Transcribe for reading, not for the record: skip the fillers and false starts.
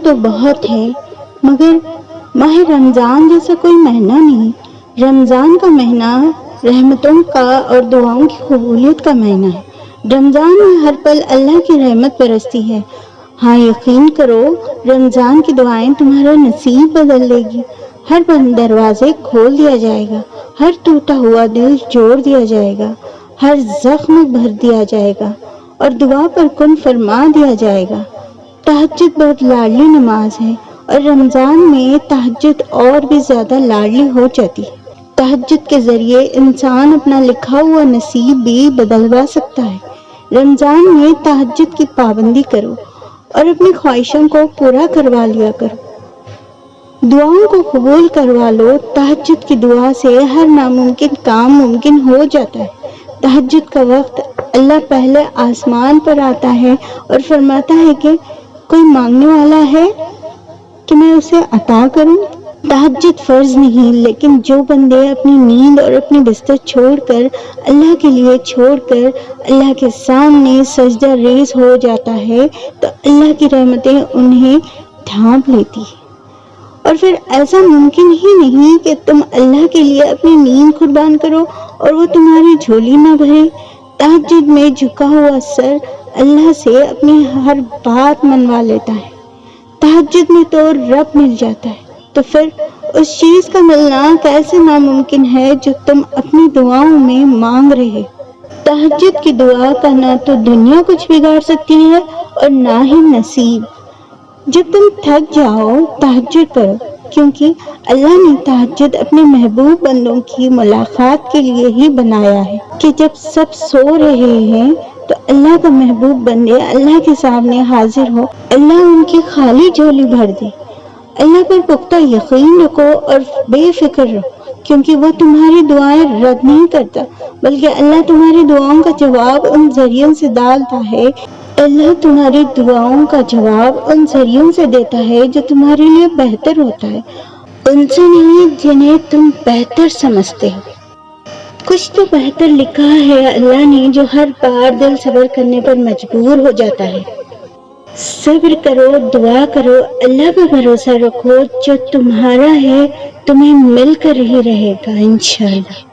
تو بہت ہے مگر ماہ رمضان جیسا کوئی مہینہ نہیں۔ رمضان کا مہینہ رحمتوں کا اور دعاؤں کی قبولیت کا مہینہ ہے۔ رمضان میں ہر پل اللہ کی رحمت برستی ہے۔ ہاں یقین کرو، رمضان کی دعائیں تمہارا نصیب بدل دے گی۔ ہر بند دروازے کھول دیا جائے گا، ہر ٹوٹا ہوا دل جوڑ دیا جائے گا، ہر زخم بھر دیا جائے گا اور دعا پر کن فرما دیا جائے گا۔ تہجد بہت لاڈلی نماز ہے اور رمضان میں تہجد اور بھی زیادہ لاڈلی ہو جاتی ہے۔ تہجد کے ذریعے انسان اپنا لکھا ہوا نصیب بھی بدلوا سکتا ہے۔ رمضان میں تہجد کی پابندی کرو اور اپنی خواہشوں کو پورا کروا لیا کرو۔ دعاؤں کو قبول کروا لو۔ تہجد کی دعا سے ہر ناممکن کام ممکن ہو جاتا ہے۔ تہجد کا وقت اللہ پہلے آسمان پر آتا ہے اور فرماتا ہے کہ کوئی مانگنے والا ہے کہ میں اسے عطا کروں۔ تہجد فرض نہیں، لیکن جو بندے اپنی نیند اور اپنی بستر چھوڑ کر اللہ کے لیے چھوڑ کر اللہ کے سامنے سجدہ ریز ہو جاتا ہے تو اللہ کی رحمتیں انہیں ڈھانپ لیتی ہے۔ اور پھر ایسا ممکن ہی نہیں کہ تم اللہ کے لیے اپنی نیند قربان کرو اور وہ تمہاری جھولی نہ بھرے۔ تہجد میں جھکا ہوا سر اللہ سے اپنی ہر بات منوا لیتا ہے۔ تہجد میں تو رب مل جاتا ہے، تو پھر اس چیز کا ملنا کیسے ناممکن ہے جو تم اپنی دعاؤں میں مانگ رہے۔ تہجد کی دعا کا نہ تو دنیا کچھ بگاڑ سکتی ہے اور نہ ہی نصیب۔ جب تم تھک جاؤ تہجد کرو، کیونکہ اللہ نے تہجد اپنے محبوب بندوں کی ملاقات کے لیے ہی بنایا ہے کہ جب سب سو رہے ہیں تو اللہ کا محبوب بندے اللہ کے سامنے حاضر ہو، اللہ ان کی خالی جھولی بھر دے۔ اللہ پر پختہ یقین رکھو اور بے فکر رہو، کیونکہ وہ تمہاری دعائیں رد نہیں کرتا، بلکہ اللہ تمہاری دعاؤں کا جواب ان ذریعوں سے ڈالتا ہے۔ اللہ تمہاری دعاؤں کا جواب ان ذریعوں سے دیتا ہے جو تمہارے لیے بہتر ہوتا ہے، ان سے نہیں جنہیں تم بہتر سمجھتے ہو۔ کچھ تو بہتر لکھا ہے اللہ نے جو ہر بار دل صبر کرنے پر مجبور ہو جاتا ہے۔ صبر کرو، دعا کرو، اللہ پر بھروسہ رکھو، جو تمہارا ہے تمہیں مل کر ہی رہے گا انشاءاللہ۔